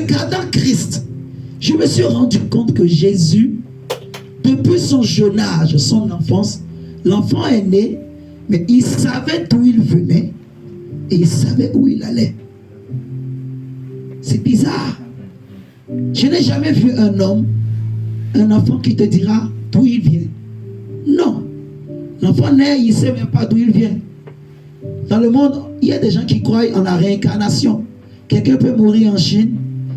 regardant Christ, je me suis rendu compte que Jésus, depuis son jeune âge, son enfance, l'enfant est né, mais il savait d'où il venait et il savait où il allait. C'est bizarre. Je n'ai jamais vu un homme, un enfant qui te dira d'où il vient. Non. L'enfant naît, il ne sait même pas d'où il vient. Dans le monde, il y a des gens qui croient en la réincarnation. Quelqu'un peut mourir en Chine,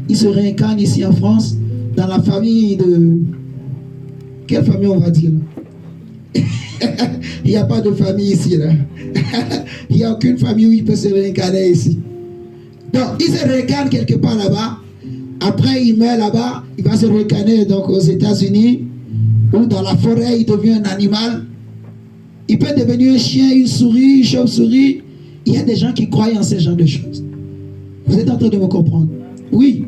il se réincarne ici en France, dans la famille de... Quelle famille on va dire? Il n'y a pas de famille ici. Là. Il n'y a aucune famille où il peut se réincarner ici. Donc, il se réincarne quelque part là-bas. Après, il meurt là-bas. Il va se réincarner donc aux États-Unis ou dans la forêt, il devient un animal. Il peut devenir un chien, une souris, une chauve-souris. Il y a des gens qui croient en ce genre de choses. Vous êtes en train de me comprendre? Oui.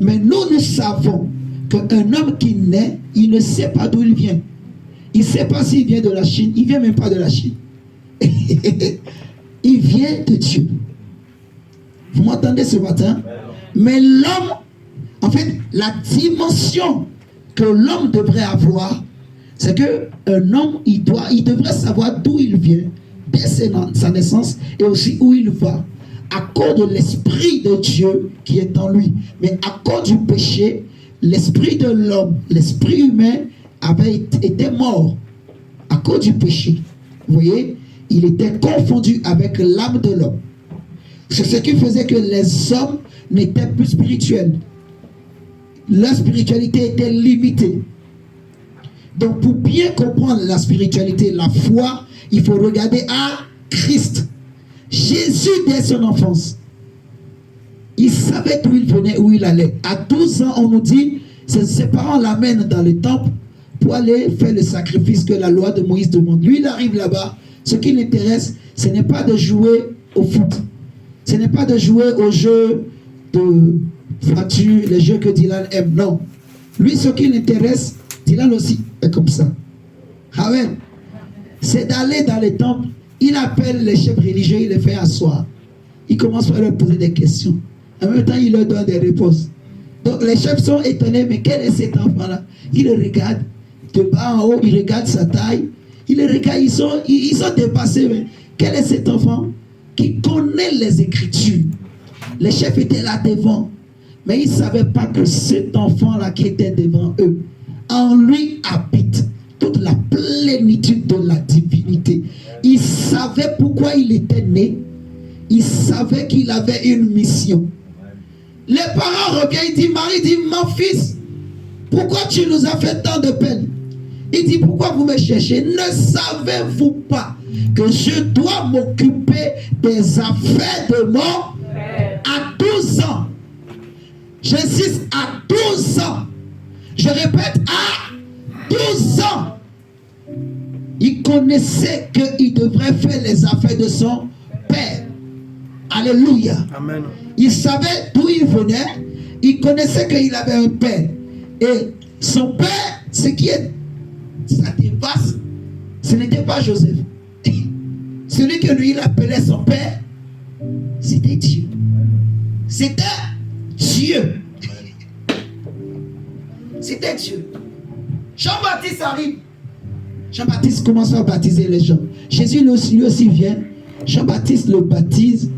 Mais nous savons qu'un homme qui naît, il ne sait pas d'où il vient. Il ne sait pas s'il vient de la Chine. Il ne vient même pas de la Chine. Il vient de Dieu. Vous m'entendez ce matin? Mais l'homme, en fait, la dimension que l'homme devrait avoir, c'est qu'un homme, il devrait savoir d'où il vient, dès sa naissance, et aussi où il va, à cause de l'esprit de Dieu qui est en lui. Mais à cause du péché, l'esprit de l'homme, l'esprit humain, avait été mort à cause du péché. Vous voyez, il était confondu avec l'âme de l'homme. C'est ce qui faisait que les hommes n'étaient plus spirituels. Leur spiritualité était limitée. Donc pour bien comprendre la spiritualité, la foi, il faut regarder à Christ. Jésus, dès son enfance, il savait d'où il venait, où il allait. À 12 ans, on nous dit, ses parents l'amènent dans le temple pour aller faire le sacrifice que la loi de Moïse demande. Lui, il arrive là-bas. Ce qui l'intéresse, ce n'est pas de jouer au foot. Ce n'est pas de jouer aux jeux de voiture, les jeux que Dylan aime. Non. Lui, ce qui l'intéresse, Dylan aussi est comme ça. Amen. C'est d'aller dans les temples. Il appelle les chefs religieux, il les fait asseoir. Il commence par leur poser des questions. En même temps, il leur donne des réponses. Donc les chefs sont étonnés, mais quel est cet enfant-là? Ils le regardent de bas en haut, ils regardent sa taille. Ils le regardent, ils sont dépassés. Mais quel est cet enfant qui connaît les Écritures? Les chefs étaient là devant, mais ils ne savaient pas que cet enfant-là qui était devant eux, en lui habite toute la plénitude de la divinité. Ils savaient pourquoi il était né. Ils savaient qu'il avait une mission. Les parents reviennent, ils disent, Marie dit, mon fils, pourquoi tu nous as fait tant de peine? Il dit, pourquoi vous me cherchez? Ne savez-vous pas que je dois m'occuper des affaires de mon père? À 12 ans. J'insiste, à 12 ans. Je répète, à 12 ans. Il connaissait qu'il devrait faire les affaires de son père. Alléluia. Amen. Il savait d'où il venait. Il connaissait qu'il avait un père. Et son père, ce qui est, ça dépasse, ce n'était pas Joseph. Celui que lui, il appelait son père, c'était Dieu. C'était Dieu. C'était Dieu. Jean-Baptiste arrive. Jean-Baptiste commence à baptiser les gens. Jésus lui aussi vient. Jean-Baptiste le baptise.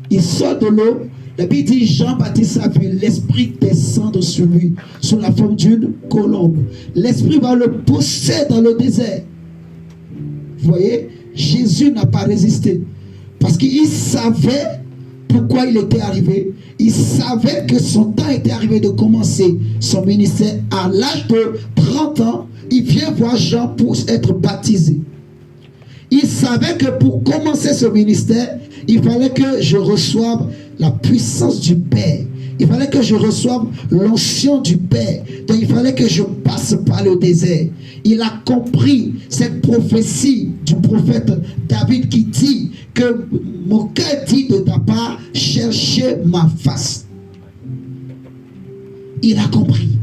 Il sort de l'eau. La Bible dit, Jean-Baptiste a vu l'Esprit descendre sur lui, sous la forme d'une colombe. L'Esprit va le pousser dans le désert. Vous voyez, Jésus n'a pas résisté. Parce qu'il savait pourquoi il était arrivé. Il savait que son temps était arrivé de commencer son ministère. À l'âge de 30 ans, il vient voir Jean pour être baptisé. Il savait que pour commencer ce ministère, il fallait que je reçoive la puissance du Père. Il fallait que je reçoive l'onction du Père. Donc il fallait que je passe par le désert. Il a compris cette prophétie du prophète David qui dit que mon cœur dit de ta part, cherchez ma face. Il a compris.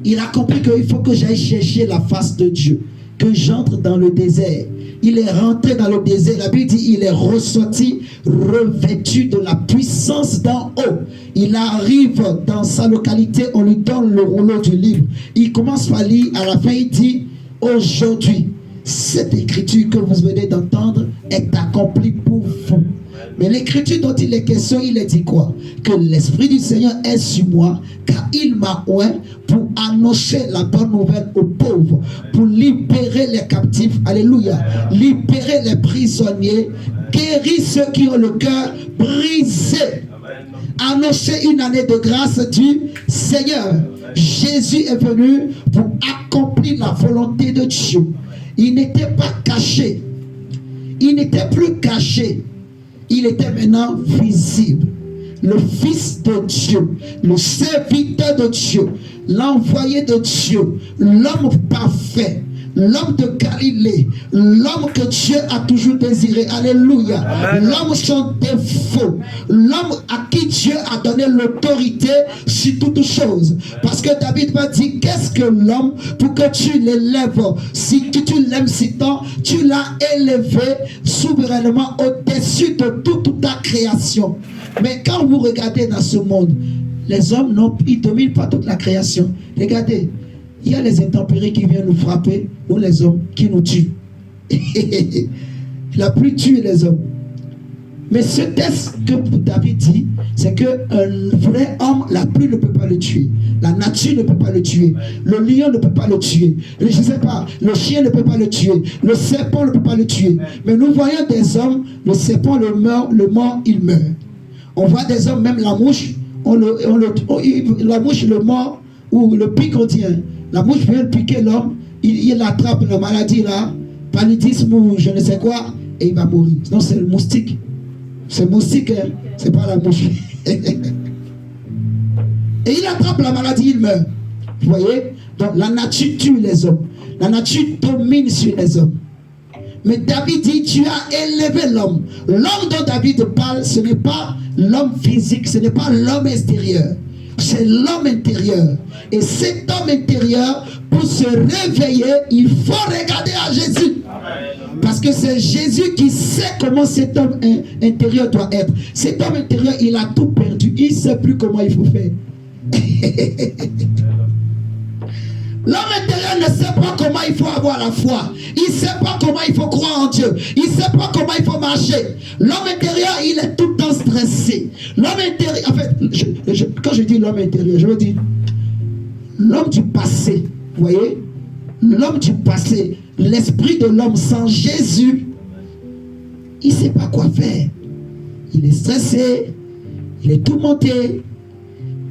Il a compris qu'il faut que j'aille chercher la face de Dieu. Que j'entre dans le désert. Il est rentré dans le désert. La Bible dit il est ressorti revêtu de la puissance d'en haut. Il arrive dans sa localité, on lui donne le rouleau du livre. Il commence par lire, à la fin il dit, aujourd'hui, cette écriture que vous venez d'entendre est accomplie pour vous. Mais l'écriture dont il est question, il est dit quoi? Que l'Esprit du Seigneur est sur moi, car il m'a oint pour annoncer la bonne nouvelle aux pauvres, pour libérer les captifs, alléluia, libérer les prisonniers, guérir ceux qui ont le cœur brisé, annoncer une année de grâce du Seigneur. Jésus est venu pour accomplir la volonté de Dieu. Il n'était pas caché. Il n'était plus caché. Il était maintenant visible. Le Fils de Dieu, le serviteur de Dieu, l'envoyé de Dieu, l'homme parfait, l'homme de Galilée, l'homme que Dieu a toujours désiré, alléluia, l'homme sans défaut, l'homme à qui Dieu a donné l'autorité sur toutes choses. Parce que David va dire, qu'est-ce que l'homme pour que tu l'élèves? Si tu l'aimes si tant, tu l'as élevé souverainement au-dessus de toute ta création. Mais quand vous regardez dans ce monde, les hommes ils ne dominent pas toute la création. Regardez, il y a les intempéries qui viennent nous frapper ou les hommes qui nous tuent. La pluie tue les hommes. Mais ce texte que David dit, c'est qu'un vrai homme, la pluie ne peut pas le tuer. La nature ne peut pas le tuer. Le lion ne peut pas le tuer. Je ne sais pas, le chien ne peut pas le tuer. Le serpent ne peut pas le tuer. Mais nous voyons des hommes, le serpent le mord, il meurt. On voit des hommes, même la mouche, la mouche le mord ou le pique on tient. La mouche vient piquer l'homme, il attrape la maladie là, paludisme ou je ne sais quoi, et il va mourir. Non, c'est le moustique. C'est le moustique, hein? C'est pas la mouche. Et il attrape la maladie, il meurt. Vous voyez? Donc la nature tue les hommes. La nature domine sur les hommes. Mais David dit, tu as élevé l'homme. L'homme dont David parle, ce n'est pas l'homme physique, ce n'est pas l'homme extérieur. C'est l'homme intérieur. Et cet homme intérieur, pour se réveiller, il faut regarder à Jésus. Parce que c'est Jésus qui sait comment cet homme intérieur doit être. Cet homme intérieur, il a tout perdu. Il ne sait plus comment il faut faire. L'homme intérieur ne sait pas comment il faut avoir la foi. Il ne sait pas comment il faut croire en Dieu. Il ne sait pas comment il faut marcher. L'homme intérieur, il est tout le temps stressé. L'homme intérieur, en fait, quand je dis l'homme intérieur, je veux dire l'homme du passé. Vous voyez? L'homme du passé, l'esprit de l'homme sans Jésus, il ne sait pas quoi faire. Il est stressé, il est tourmenté,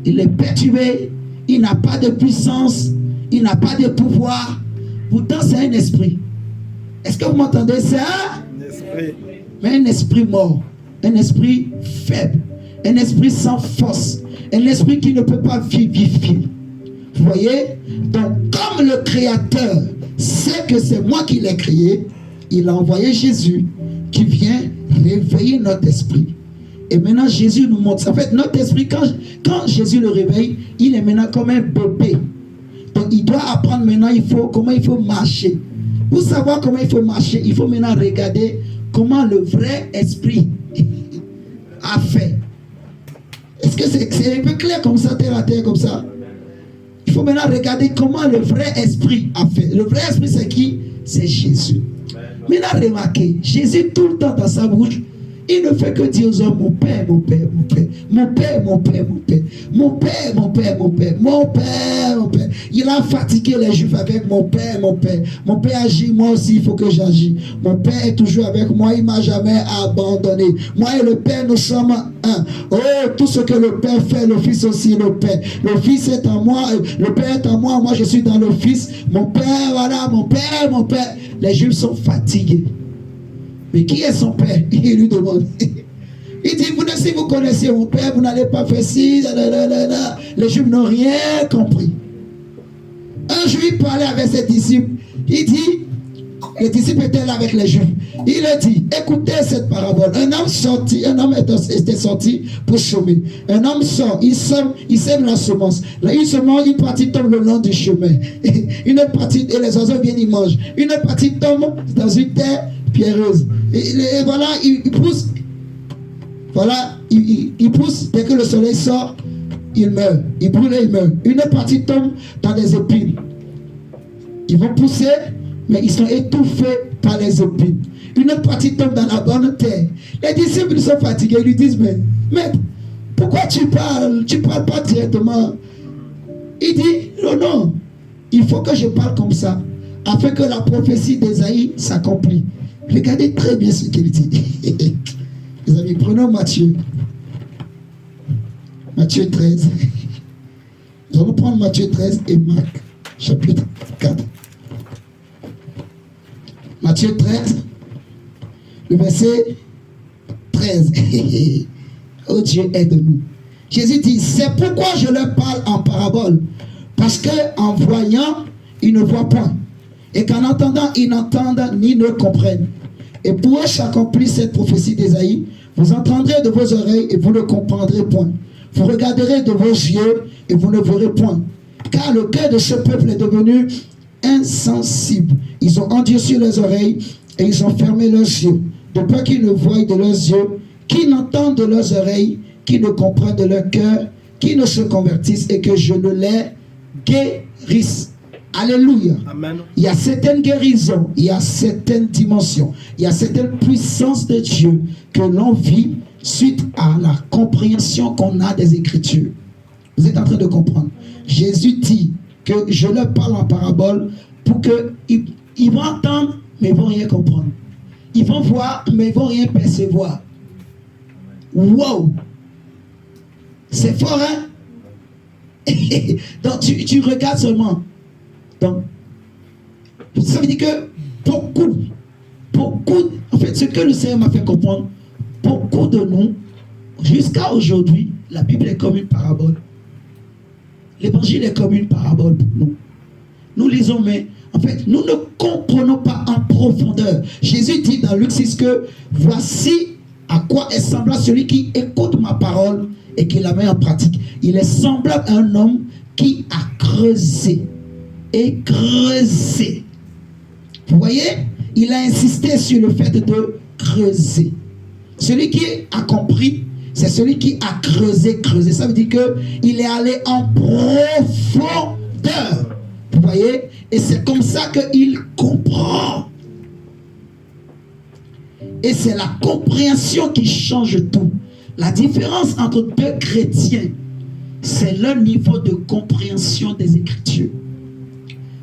il est perturbé, il n'a pas de puissance. Il n'a pas de pouvoir. Pourtant, c'est un esprit. Est-ce que vous m'entendez? C'est un esprit. Mais un esprit mort. Un esprit faible. Un esprit sans force. Un esprit qui ne peut pas vivifier. Vous voyez? Donc, comme le Créateur sait que c'est moi qui l'ai créé, il a envoyé Jésus qui vient réveiller notre esprit. Et maintenant, Jésus nous montre ça. En fait, notre esprit, quand Jésus le réveille, il est maintenant comme un bébé. Donc, il doit apprendre maintenant comment il faut marcher. Pour savoir comment il faut marcher, il faut maintenant regarder comment le vrai esprit a fait. Est-ce que c'est un peu clair comme ça, terre à terre, comme ça? Il faut maintenant regarder comment le vrai esprit a fait. Le vrai esprit, c'est qui? C'est Jésus. Maintenant, remarquez, Jésus, tout le temps dans sa bouche, il ne fait que dire aux hommes, mon Père, mon Père, mon Père, mon Père, mon Père, mon Père, mon Père, mon Père, mon Père, mon Père, mon Père. Il a fatigué les Juifs avec mon Père, mon Père. Mon Père agit, moi aussi, il faut que j'agisse. Mon Père est toujours avec moi, il ne m'a jamais abandonné. Moi et le Père, nous sommes un. Oh, tout ce que le Père fait, le Fils aussi le Père. Le Fils est en moi, le Père est en moi, moi je suis dans le Fils. Mon Père, voilà, mon Père, mon Père. Les Juifs sont fatigués. Mais qui est son père? Il lui demande. Il dit, si vous connaissez mon père, vous n'allez pas faire ci. Les Juifs n'ont rien compris. Un Juif parlait avec ses disciples. Il dit, les disciples étaient là avec les Juifs. Il a dit, écoutez cette parabole. Un homme était sorti pour semer. Un homme sort, il sème la semence. Là, une partie tombe le long du chemin. Une autre partie, et les oiseaux viennent, ils mangent. Une autre partie tombe dans une terre pierreuse. Et voilà, il pousse. Voilà, il pousse, dès que le soleil sort, il meurt. Il brûle et il meurt. Une autre partie tombe dans les épines. Ils vont pousser, mais ils sont étouffés par les épines. Une autre partie tombe dans la bonne terre. Les disciples sont fatigués, ils lui disent, mais maître, pourquoi tu parles? Tu ne parles pas directement. Il dit, non, non, il faut que je parle comme ça, afin que la prophétie d'Ésaïe s'accomplisse. Regardez très bien ce qu'il dit. Les amis, prenons Matthieu. Matthieu 13. Nous allons prendre Matthieu 13 et Marc, chapitre 4. Matthieu 13, le verset 13. Oh Dieu, aide-nous. Jésus dit, c'est pourquoi je leur parle en parabole. Parce qu'en voyant, ils ne voient point. Et qu'en entendant, ils n'entendent ni ne comprennent. Et pour s'accomplir cette prophétie d'Ésaïe, vous entendrez de vos oreilles et vous ne comprendrez point. Vous regarderez de vos yeux et vous ne verrez point. Car le cœur de ce peuple est devenu insensible. Ils ont endurci leurs oreilles et ils ont fermé leurs yeux. De peur qu'ils ne voient de leurs yeux, qu'ils n'entendent de leurs oreilles, qu'ils ne comprennent de leur cœur, qu'ils ne se convertissent et que je ne les guérisse. Alléluia. Amen. Il y a certaines guérisons, il y a certaines dimensions, il y a certaines puissances de Dieu que l'on vit suite à la compréhension qu'on a des Écritures. Vous êtes en train de comprendre. Jésus dit que je leur parle en parabole pour qu'ils vont entendre, mais ils ne vont rien comprendre. Ils vont voir, mais ils ne vont rien percevoir. Wow! C'est fort, hein? Donc tu regardes seulement. Donc, ça veut dire que beaucoup, en fait, ce que le Seigneur m'a fait comprendre, beaucoup de nous, jusqu'à aujourd'hui, la Bible est comme une parabole. L'évangile est comme une parabole pour nous. Nous lisons, mais en fait, nous ne comprenons pas en profondeur. Jésus dit dans Luc 6 que voici à quoi est semblable celui qui écoute ma parole et qui la met en pratique. Il est semblable à un homme qui a creusé et creusé. Vous voyez, il a insisté sur le fait de creuser. Celui qui a compris, c'est celui qui a creusé. Ça veut dire qu'il est allé en profondeur. Vous voyez, et c'est comme ça qu'il comprend. Et c'est la compréhension qui change tout. La différence entre deux chrétiens, c'est leur niveau de compréhension des Écritures.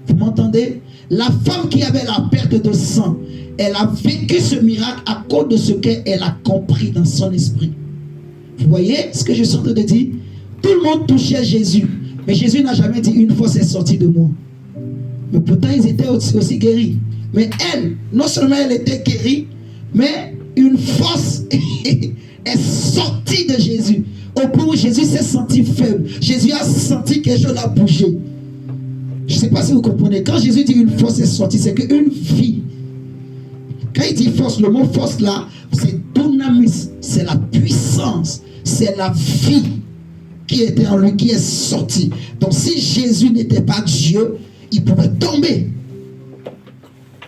Vous m'entendez? La femme qui avait la perte de sang, elle a vécu ce miracle à cause de ce qu'elle a compris dans son esprit. Vous voyez ce que je suis en train de dire? Tout le monde touchait Jésus, mais Jésus n'a jamais dit une fois c'est sorti de moi. Mais pourtant ils étaient aussi guéris. Mais elle, non seulement elle était guérie, mais une force est sortie de Jésus. Au point où Jésus s'est senti faible. Jésus a senti quelque chose a bougé. Je ne sais pas si vous comprenez. Quand Jésus dit une force est sortie, c'est qu'une vie. Quand il dit force, le mot force là, c'est dunamis, c'est la puissance, c'est la vie qui était en lui, qui est sortie. Donc si Jésus n'était pas Dieu, il pouvait tomber.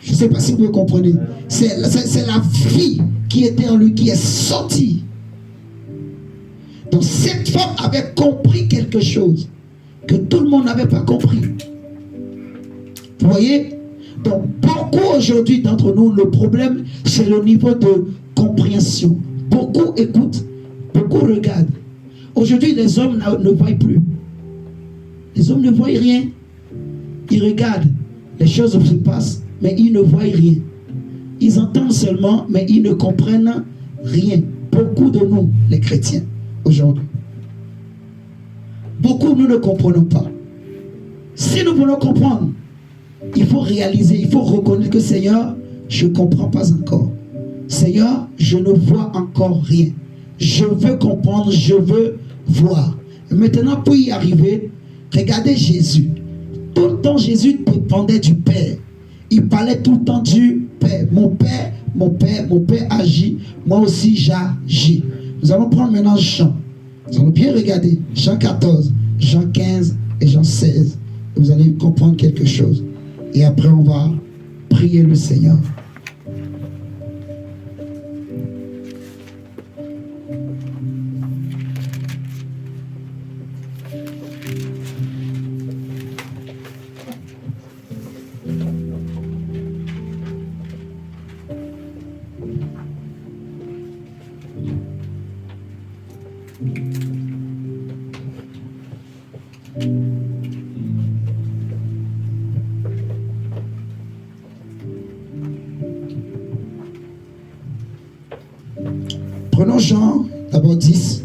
Je ne sais pas si vous me comprenez. C'est la vie qui était en lui, qui est sortie. Donc cette femme avait compris quelque chose que tout le monde n'avait pas compris. Vous voyez? Donc beaucoup aujourd'hui d'entre nous, le problème c'est le niveau de compréhension. Beaucoup écoutent, beaucoup regardent. Aujourd'hui les hommes ne voient plus. Les hommes ne voient rien. Ils regardent, les choses se passent, mais ils ne voient rien. Ils entendent seulement, mais ils ne comprennent rien. Beaucoup de nous, les chrétiens, aujourd'hui. Beaucoup, nous ne comprenons pas. Si nous voulons comprendre, il faut réaliser, il faut reconnaître que Seigneur, je ne comprends pas encore. Seigneur, je ne vois encore rien. Je veux comprendre, je veux voir. Et maintenant, pour y arriver, regardez Jésus. Tout le temps, Jésus dépendait du Père. Il parlait tout le temps du Père. Mon Père, mon Père, mon Père agit. Moi aussi, j'agis. Nous allons prendre maintenant Jean. Nous allons bien regarder. Jean 14, Jean 15 et Jean 16. Et vous allez comprendre quelque chose. Et après, on va prier le Seigneur. Prenons Jean, d'abord 10.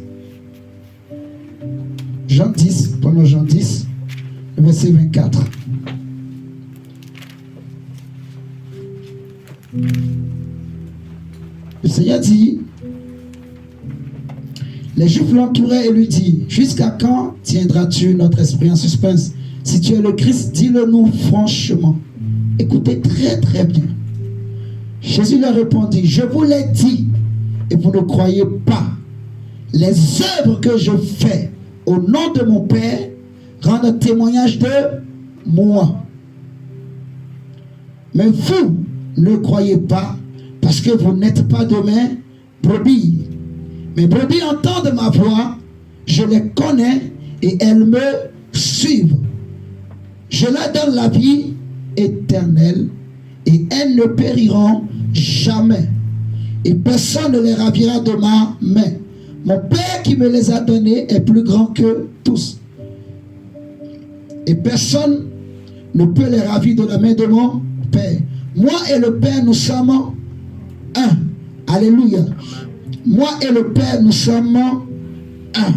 Jean 10, prenons Jean 10, verset 24. Le Seigneur dit, les Juifs l'entouraient et lui dit, jusqu'à quand tiendras-tu notre esprit en suspense? Si tu es le Christ, dis-le-nous franchement. Écoutez très très bien. Jésus leur répondit, je vous l'ai dit et vous ne croyez pas. Les œuvres que je fais au nom de mon Père rendent témoignage de moi. Mais vous ne croyez pas parce que vous n'êtes pas de mes brebis. Mes brebis entendent ma voix, je les connais et elles me suivent. Je leur donne la vie éternelle et elles ne périront jamais. Et personne ne les ravira de ma main. Mon Père qui me les a donnés est plus grand que tous. Et personne ne peut les ravir de la main de mon Père. Moi et le Père, nous sommes un. Alléluia. Moi et le Père, nous sommes un.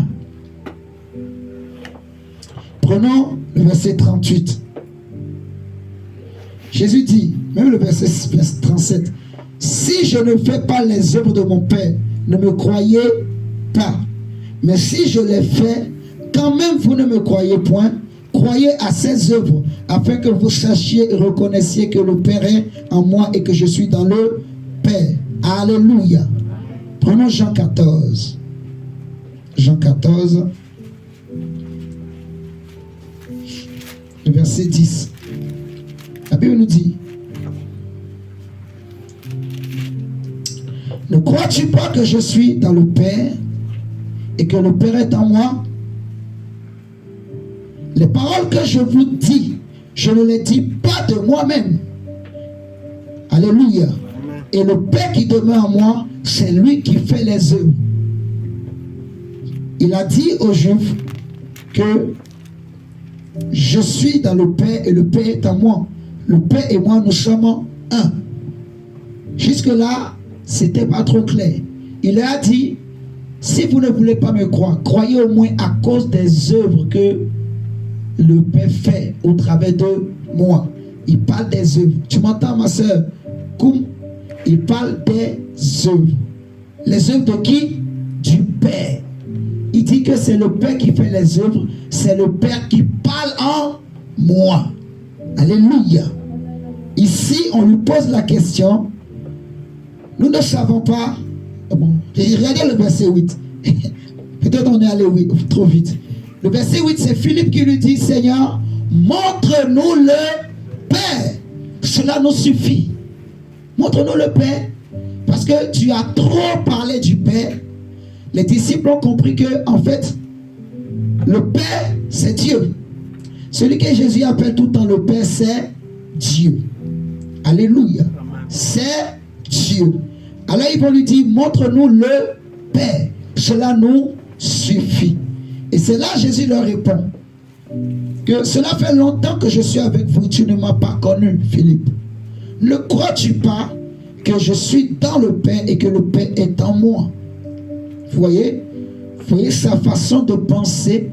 Prenons le verset 38. Jésus dit, même le verset 37, si je ne fais pas les œuvres de mon Père, ne me croyez pas. Mais si je les fais, quand même vous ne me croyez point, croyez à ces œuvres, afin que vous sachiez et reconnaissiez que le Père est en moi et que je suis dans le Père. Alléluia. Prenons Jean 14. Jean 14, le verset 10. La Bible nous dit, ne crois-tu pas que je suis dans le Père et que le Père est en moi? Les paroles que je vous dis, je ne les dis pas de moi-même. Alléluia. Et le Père qui demeure en moi, c'est lui qui fait les œuvres. Il a dit aux Juifs que je suis dans le Père et le Père est en moi. Le Père et moi, nous sommes un. Jusque-là, c'était pas trop clair. Il a dit, si vous ne voulez pas me croire, croyez au moins à cause des œuvres que le Père fait au travers de moi. Il parle des œuvres. Tu m'entends, ma soeur? Comme il parle des œuvres. Les œuvres de qui? Du Père. Il dit que c'est le Père qui fait les œuvres. C'est le Père qui parle en moi. Alléluia. Ici, on lui pose la question. Nous ne savons pas. Bon, regardez le verset 8. Peut-être on est allé trop vite. Le verset 8, c'est Philippe qui lui dit, Seigneur, montre-nous le Père. Cela nous suffit. Montre-nous le Père. Parce que tu as trop parlé du Père. Les disciples ont compris que, en fait, le Père, c'est Dieu. Celui que Jésus appelle tout le temps le Père, c'est Dieu. Alléluia. C'est Dieu. Alors ils vont lui dire, montre-nous le Père. Cela nous suffit. Et c'est là Jésus leur répond que cela fait longtemps que je suis avec vous, tu ne m'as pas connu, Philippe. Ne crois-tu pas que je suis dans le Père et que le Père est en moi? Vous voyez sa façon de penser,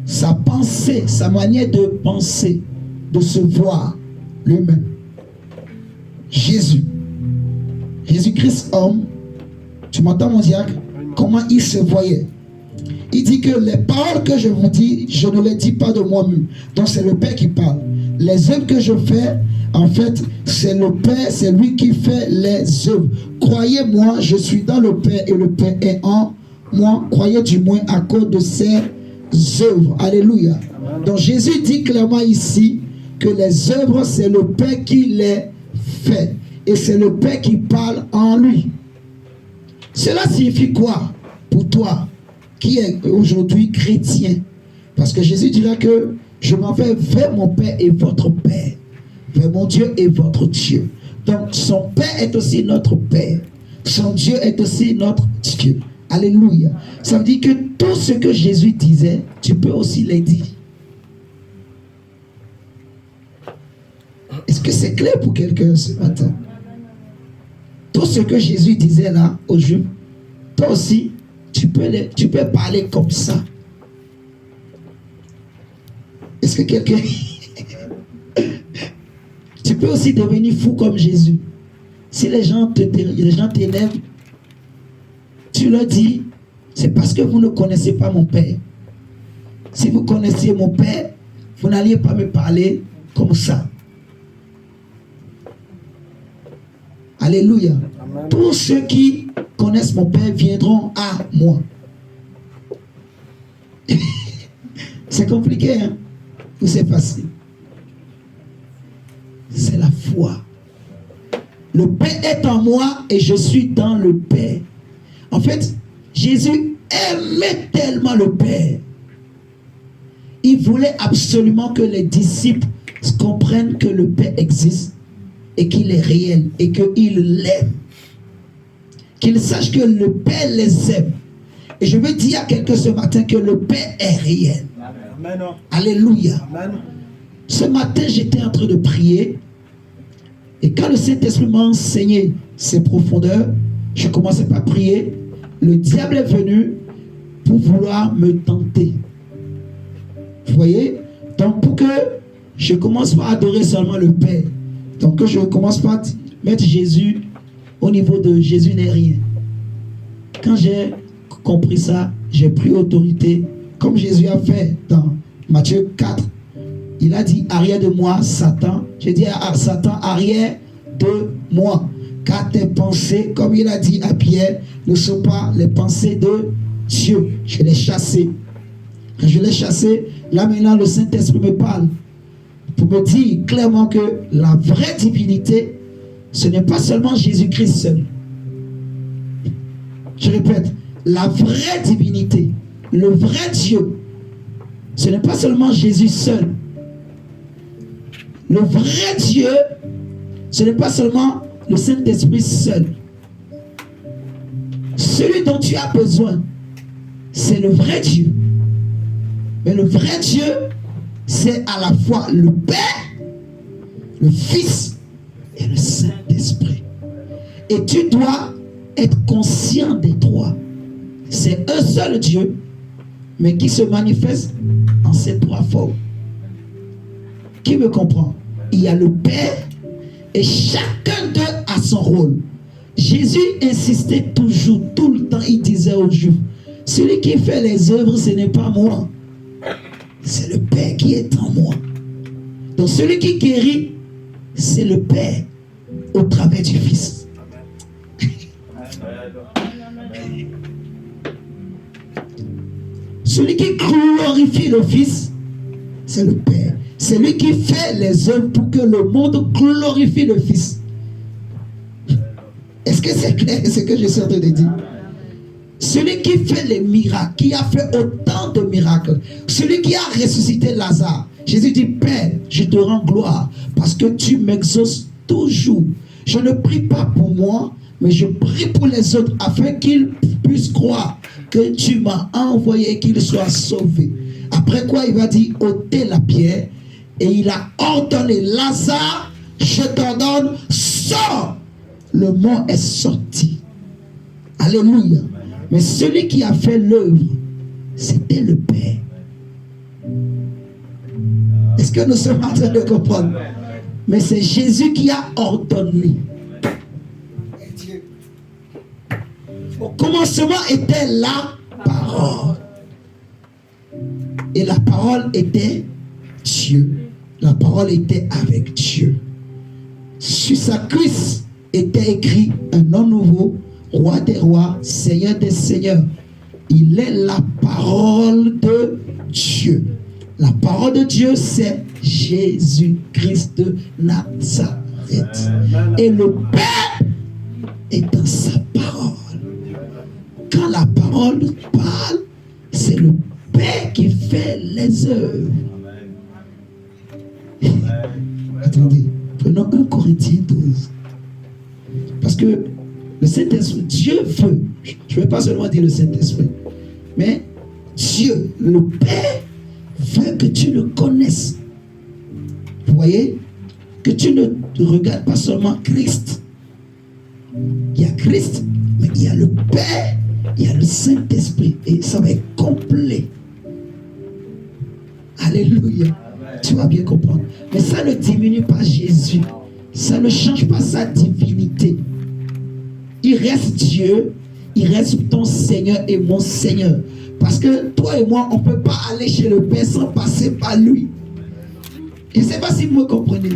sa pensée, sa manière de penser, de se voir lui-même. Jésus-Christ homme, tu m'entends mon diacre? Comment il se voyait? Il dit que les paroles que je vous dis, je ne les dis pas de moi-même. Donc c'est le Père qui parle. Les œuvres que je fais, en fait, c'est le Père, c'est lui qui fait les œuvres. Croyez-moi, je suis dans le Père et le Père est en moi. Croyez du moins à cause de ses œuvres. Alléluia. Donc Jésus dit clairement ici que les œuvres, c'est le Père qui les fait. Et c'est le Père qui parle en lui. Cela signifie quoi pour toi qui est aujourd'hui chrétien? Parce que Jésus dira que je m'en vais vers mon Père et votre Père, vers mon Dieu et votre Dieu. Donc son Père est aussi notre Père, son Dieu est aussi notre Dieu. Alléluia. Ça veut dire que tout ce que Jésus disait, tu peux aussi le dire. Est-ce que c'est clair pour quelqu'un ce matin? Tout ce que Jésus disait là aux Juifs, toi aussi, tu peux parler comme ça. Est-ce que quelqu'un... Tu peux aussi devenir fou comme Jésus. Si les gens t'énervent, tu leur dis, c'est parce que vous ne connaissez pas mon Père. Si vous connaissiez mon Père, vous n'alliez pas me parler comme ça. Alléluia. Amen. Tous ceux qui connaissent mon Père viendront à moi. C'est compliqué, hein? Ou c'est facile? C'est la foi. Le Père est en moi et je suis dans le Père. En fait, Jésus aimait tellement le Père. Il voulait absolument que les disciples comprennent que le Père existe et qu'il est réel et qu'il l'aime. Qu'ils sachent que le Père les aime. Et je veux dire à quelqu'un ce matin que le Père est réel. Amen. Alléluia. Amen. Ce matin, j'étais en train de prier. Et quand le Saint-Esprit m'a enseigné ses profondeurs, je commençais par prier. Le diable est venu pour vouloir me tenter. Vous voyez? Donc pour que je commence pas à adorer seulement le Père. Donc que je commence pas à mettre Jésus au niveau de Jésus n'est rien. Quand j'ai compris ça, j'ai pris autorité, comme Jésus a fait dans Matthieu 4. Il a dit, arrière de moi, Satan. J'ai dit à Satan, arrière de moi. Car tes pensées, comme il a dit à Pierre, ne sont pas les pensées de Dieu. Je l'ai chassé. Quand je l'ai chassé, là maintenant le Saint-Esprit me parle pour me dire clairement que la vraie divinité, ce n'est pas seulement Jésus-Christ seul. Je répète, la vraie divinité, le vrai Dieu, ce n'est pas seulement Jésus seul. Le vrai Dieu, ce n'est pas seulement le Saint-Esprit seul. Celui dont tu as besoin, c'est le vrai Dieu. Mais le vrai Dieu, c'est à la fois le Père, le Fils et le Saint-Esprit. Et tu dois être conscient des trois. C'est un seul Dieu, mais qui se manifeste en ces trois formes. Qui me comprend? Il y a le Père et chacun d'eux a son rôle. Jésus insistait toujours, tout le temps, il disait aux Juifs, celui qui fait les œuvres, ce n'est pas moi. C'est le Père qui est en moi. Donc celui qui guérit, c'est le Père au travers du Fils. Celui qui glorifie le Fils, c'est le Père. C'est lui qui fait les œuvres pour que le monde glorifie le Fils. Est-ce que c'est clair ce que je suis en train de dire? Celui qui fait les miracles, qui a fait autant de miracles, celui qui a ressuscité Lazare, Jésus dit, Père, je te rends gloire parce que tu m'exauces toujours. Je ne prie pas pour moi, mais je prie pour les autres afin qu'ils puissent croire que tu m'as envoyé et qu'ils soient sauvés. Après quoi, il va dire, ôtez la pierre, et il a ordonné, Lazare, je t'ordonne, sors. Le mot est sorti. Alléluia. Mais celui qui a fait l'œuvre, c'était le Père. Est-ce que nous sommes en train de comprendre? Mais c'est Jésus qui a ordonné. Au commencement était la parole. Et la parole était Dieu. La parole était avec Dieu. Sur sa cuisse était écrit un nom nouveau, Roi des rois, Seigneur des seigneurs. Il est la parole de Dieu. La parole de Dieu, c'est Jésus-Christ de Nazareth. Et le Père est dans sa parole. Quand la parole parle, c'est le Père qui fait les œuvres. Attendez, prenons 1 Corinthiens 12. Parce que Le Saint-Esprit, Dieu veut, je ne vais pas seulement dire le Saint-Esprit, mais Dieu, le Père, veut que tu le connaisses. Vous voyez? Que tu ne regardes pas seulement Christ. Il y a Christ, mais il y a le Père, il y a le Saint-Esprit. Et ça va être complet. Alléluia. Amen. Tu vas bien comprendre. Mais ça ne diminue pas Jésus. Ça ne change pas sa divinité. Il reste Dieu. Il reste ton Seigneur et mon Seigneur. Parce que toi et moi, on ne peut pas aller chez le Père sans passer par lui. Je ne sais pas si vous me comprenez.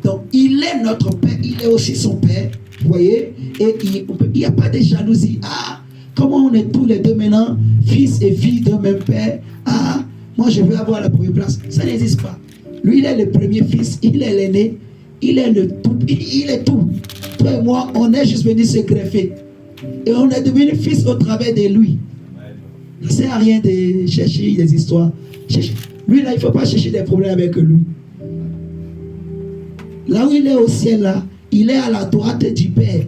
Donc, il est notre Père. Il est aussi son Père. Vous voyez? Et il n'y a pas de jalousie. Ah, comment on est tous les deux maintenant, fils et filles d'un même Père. Ah, moi je veux avoir la première place. Ça n'existe pas. Lui, il est le premier fils. Il est l'aîné. Il est le tout. Il est tout. Toi et moi, on est juste venu se greffer. Et on est devenu fils au travers de lui. Ça ne sert à rien de chercher des histoires. Lui, là, il ne faut pas chercher des problèmes avec lui. Là où il est au ciel, là, il est à la droite du Père.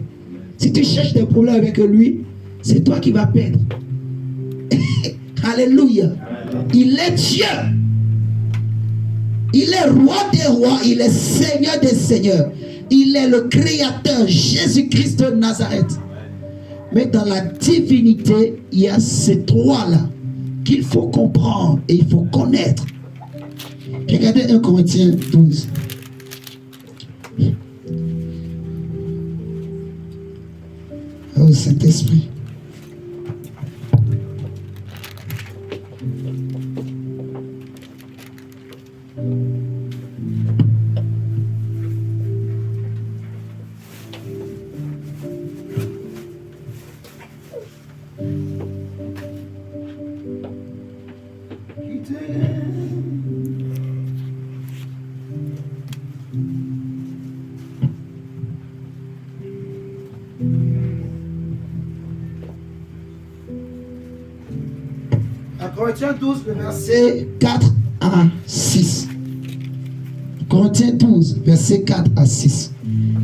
Si tu cherches des problèmes avec lui, c'est toi qui vas perdre. Alléluia. Il est Dieu. Il est roi des rois. Il est Seigneur des seigneurs. Il est le créateur, Jésus-Christ de Nazareth. Mais dans la divinité, il y a ces trois-là qu'il faut comprendre et il faut connaître. Regardez 1 Corinthiens 12. Oh Saint-Esprit. Corinthiens 12, le verset 4 à 6. Corinthiens 12, verset 4 à 6.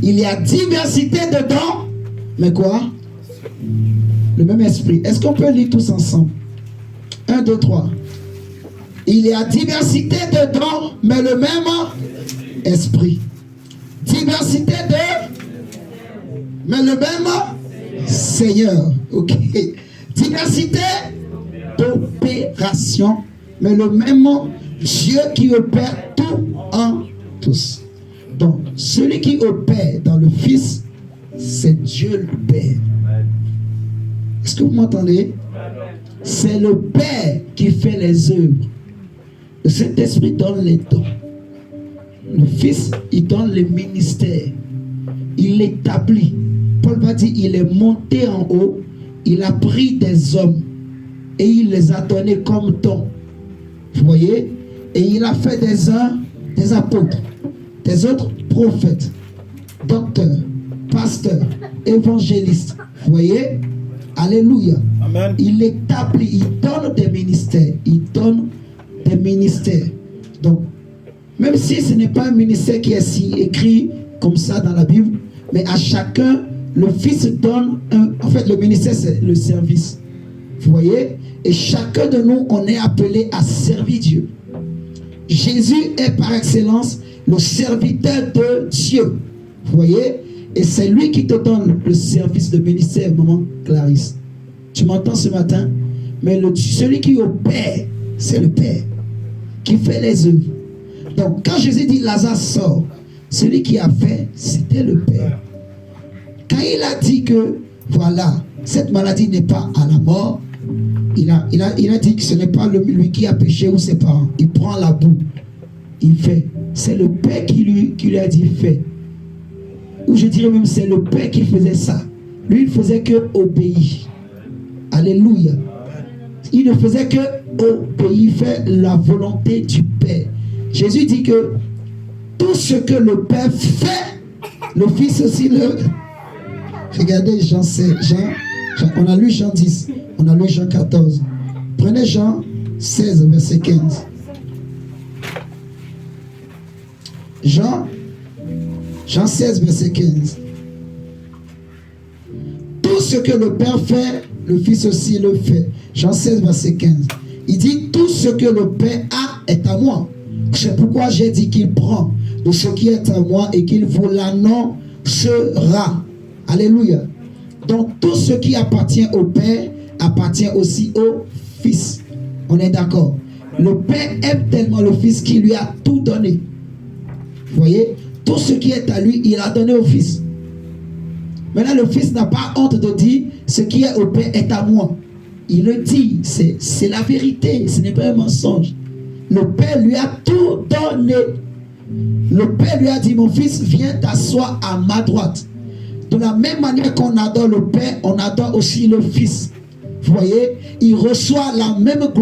Il y a diversité dedans, mais quoi? Le même esprit. Est-ce qu'on peut lire tous ensemble? 1, 2, 3. Il y a diversité dedans, mais le même esprit. Diversité mais le même Seigneur. Ok. Diversité d'opération, mais le même Dieu qui opère tout en tous. Donc, celui qui opère dans le Fils, c'est Dieu le Père. Est-ce que vous m'entendez? C'est le Père qui fait les œuvres. Le Saint-Esprit donne les dons. Le Fils, il donne les ministères. Il l'établit. Paul va dire, il est monté en haut. Il a pris des hommes et il les a donnés comme dons. Vous voyez? Et il a fait des uns des apôtres, des autres prophètes, docteurs, pasteurs, évangélistes. Vous voyez? Alléluia. Amen. Il établit, il donne des ministères. Il donne des ministères. Donc, même si ce n'est pas un ministère qui est si écrit comme ça dans la Bible, mais à chacun, le Fils donne un... En fait, le ministère, c'est le service. Vous voyez? Et chacun de nous, on est appelé à servir Dieu. Jésus est par excellence le serviteur de Dieu. Vous voyez? Et c'est lui qui te donne le service de ministère, maman Clarisse. Tu m'entends ce matin? Mais celui qui opère, c'est le Père, qui fait les œuvres. Donc, quand Jésus dit Lazare sort, celui qui a fait, c'était le Père. Quand il a dit que, voilà, cette maladie n'est pas à la mort, il a dit que ce n'est pas lui qui a péché ou ses parents. Il prend la boue, il fait. C'est le Père qui lui a dit fait. Ou je dirais même c'est le Père qui faisait ça. Lui, il faisait que obéir. Alléluia. Il ne faisait que obéir, faire la volonté du Père. Jésus dit que tout ce que le Père fait, le Fils aussi le... Regardez Jean, on a lu Jean 10, on a lu Jean 14. Prenez Jean 16, verset 15. Jean 16, verset 15. ce que le Père fait, le Fils aussi le fait. Jean 16, verset 15. Il dit, tout ce que le Père a est à moi. C'est pourquoi j'ai dit qu'il prend de ce qui est à moi et qu'il vous l'annoncera. Alléluia. Donc tout ce qui appartient au Père appartient aussi au Fils. On est d'accord? Le Père aime tellement le Fils qu'il lui a tout donné. Vous voyez? Tout ce qui est à lui, il a donné au Fils. Maintenant, le Fils n'a pas honte de dire ce qui est au Père est à moi. Il le dit, c'est la vérité, ce n'est pas un mensonge. Le Père lui a tout donné. Le Père lui a dit, mon fils, viens t'asseoir à ma droite. De la même manière qu'on adore le Père, on adore aussi le Fils. Vous voyez, il reçoit la même gloire.